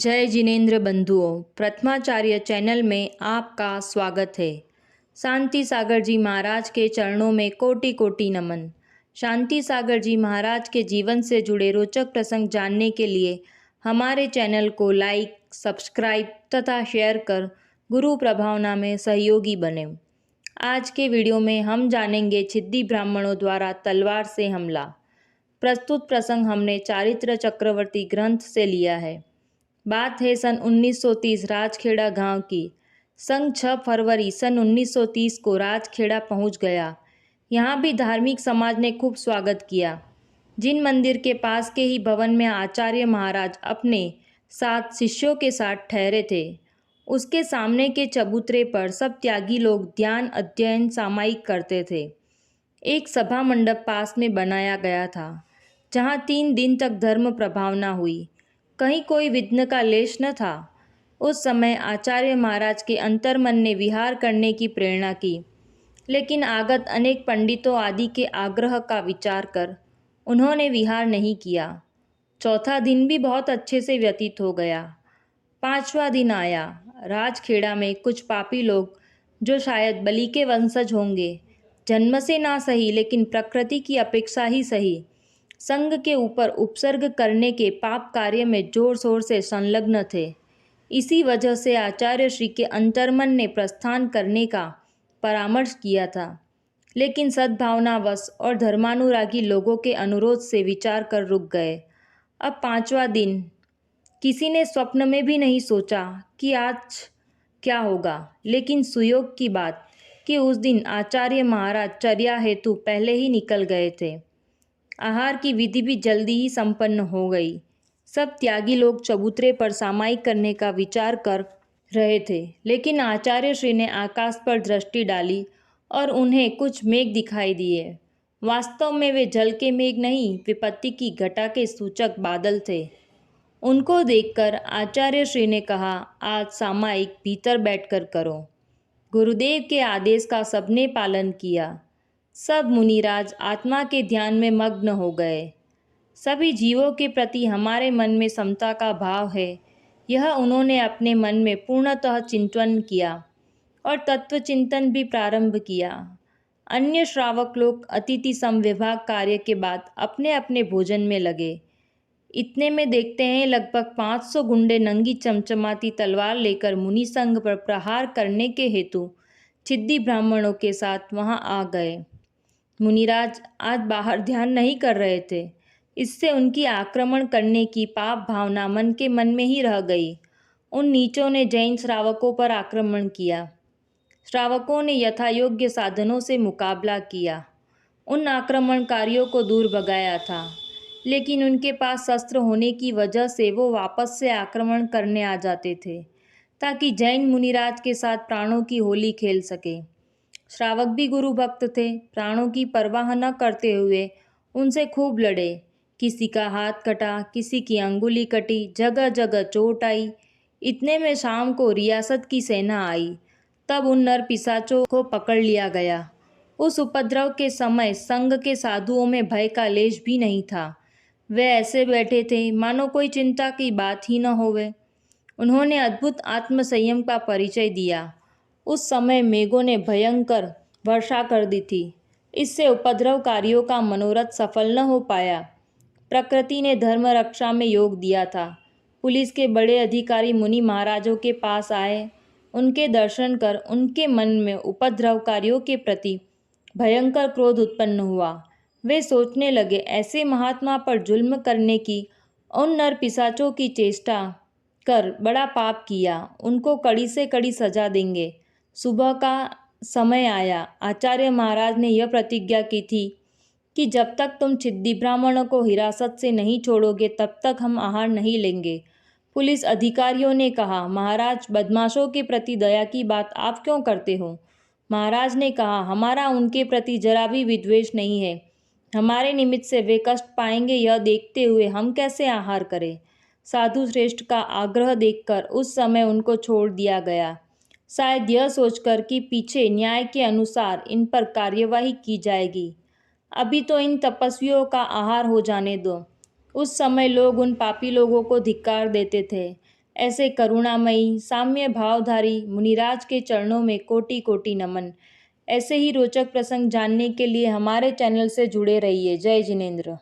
जय जिनेन्द्र बंधुओं, प्रथमाचार्य चैनल में आपका स्वागत है। शांति सागर जी महाराज के चरणों में कोटि कोटि नमन। शांति सागर जी महाराज के जीवन से जुड़े रोचक प्रसंग जानने के लिए हमारे चैनल को लाइक, सब्सक्राइब तथा शेयर कर गुरु प्रभावना में सहयोगी बने। आज के वीडियो में हम जानेंगे छिद्दी ब्राह्मणों द्वारा तलवार से हमला। प्रस्तुत प्रसंग हमने चारित्र चक्रवर्ती ग्रंथ से लिया है। बात है सन 1930 राजखेड़ा गांव की। संग 6 फरवरी सन 1930 को राजखेड़ा पहुंच गया। यहाँ भी धार्मिक समाज ने खूब स्वागत किया। जिन मंदिर के पास के ही भवन में आचार्य महाराज अपने 7 शिष्यों के साथ ठहरे थे, उसके सामने के चबूतरे पर सब त्यागी लोग ध्यान अध्ययन सामायिक करते थे। एक सभा मंडप पास में बनाया गया था, जहाँ 3 दिन तक धर्म प्रभावना हुई। कहीं कोई विघ्न का लेश न था। उस समय आचार्य महाराज के अंतर्मन ने विहार करने की प्रेरणा की, लेकिन आगत अनेक पंडितों आदि के आग्रह का विचार कर उन्होंने विहार नहीं किया। चौथा दिन भी बहुत अच्छे से व्यतीत हो गया। 5वां दिन आया। राजखेड़ा में कुछ पापी लोग, जो शायद बलि के वंशज होंगे, जन्म से ना सही लेकिन प्रकृति की अपेक्षा ही सही, संघ के ऊपर उपसर्ग करने के पाप कार्य में जोर शोर से संलग्न थे। इसी वजह से आचार्य श्री के अंतर्मन ने प्रस्थान करने का परामर्श किया था, लेकिन सद्भावनावश और धर्मानुरागी लोगों के अनुरोध से विचार कर रुक गए। अब 5वां दिन। किसी ने स्वप्न में भी नहीं सोचा कि आज क्या होगा, लेकिन सुयोग की बात कि उस दिन आचार्य महाराज चर्या हेतु पहले ही निकल गए थे। आहार की विधि भी जल्दी ही संपन्न हो गई। सब त्यागी लोग चबूतरे पर सामायिक करने का विचार कर रहे थे, लेकिन आचार्य श्री ने आकाश पर दृष्टि डाली और उन्हें कुछ मेघ दिखाई दिए। वास्तव में वे जल के मेघ नहीं, विपत्ति की घटा के सूचक बादल थे। उनको देखकर आचार्य श्री ने कहा, आज सामायिक भीतर बैठकर करो। गुरुदेव के आदेश का सबने पालन किया। सब मुनिराज आत्मा के ध्यान में मग्न हो गए। सभी जीवों के प्रति हमारे मन में समता का भाव है, यह उन्होंने अपने मन में पूर्णतः चिंतन किया और तत्व चिंतन भी प्रारंभ किया। अन्य श्रावक लोग अतिथि समविभाग कार्य के बाद अपने अपने भोजन में लगे। इतने में देखते हैं लगभग 500 गुंडे नंगी चमचमाती तलवार लेकर मुनि संघ पर प्रहार करने के हेतु छिद्दी ब्राह्मणों के साथ वहां आ गए। मुनिराज आज बाहर ध्यान नहीं कर रहे थे, इससे उनकी आक्रमण करने की पाप भावना मन के मन में ही रह गई। उन नीचों ने जैन श्रावकों पर आक्रमण किया। श्रावकों ने यथायोग्य साधनों से मुकाबला किया, उन आक्रमणकारियों को दूर भगाया था, लेकिन उनके पास शस्त्र होने की वजह से वो वापस से आक्रमण करने आ जाते थे, ताकि जैन मुनिराज के साथ प्राणों की होली खेल सके। श्रावक भी गुरु भक्त थे, प्राणों की परवाह न करते हुए उनसे खूब लड़े। किसी का हाथ कटा, किसी की अंगुली कटी, जगह जगह चोट आई। इतने में शाम को रियासत की सेना आई। तब उन नर पिशाचों को पकड़ लिया गया। उस उपद्रव के समय संघ के साधुओं में भय का लेश भी नहीं था। वे ऐसे बैठे थे मानो कोई चिंता की बात ही न होवे। उन्होंने अद्भुत आत्मसंयम का परिचय दिया। उस समय मेघों ने भयंकर वर्षा कर दी थी, इससे उपद्रवकारियों का मनोरथ सफल न हो पाया। प्रकृति ने धर्म रक्षा में योग दिया था। पुलिस के बड़े अधिकारी मुनि महाराजों के पास आए। उनके दर्शन कर उनके मन में उपद्रवकारियों के प्रति भयंकर क्रोध उत्पन्न हुआ। वे सोचने लगे, ऐसे महात्मा पर जुल्म करने की उन नर पिशाचों की चेष्टा कर बड़ा पाप किया, उनको कड़ी से कड़ी सजा देंगे। सुबह का समय आया। आचार्य महाराज ने यह प्रतिज्ञा की थी कि जब तक तुम छिद्दी ब्राह्मणों को हिरासत से नहीं छोड़ोगे तब तक हम आहार नहीं लेंगे। पुलिस अधिकारियों ने कहा, महाराज, बदमाशों के प्रति दया की बात आप क्यों करते हो? महाराज ने कहा, हमारा उनके प्रति जरा भी विद्वेष नहीं है। हमारे निमित्त से वे कष्ट पाएंगे यह देखते हुए हम कैसे आहार करें? साधु श्रेष्ठ का आग्रह देखकर उस समय उनको छोड़ दिया गया, शायद यह सोचकर कि पीछे न्याय के अनुसार इन पर कार्यवाही की जाएगी। अभी तो इन तपस्वियों का आहार हो जाने दो। उस समय लोग उन पापी लोगों को धिक्कार देते थे, ऐसे करुणामयी साम्य भावधारी मुनिराज के चरणों में कोटि कोटि नमन। ऐसे ही रोचक प्रसंग जानने के लिए हमारे चैनल से जुड़े रहिए। जय जिनेंद्र।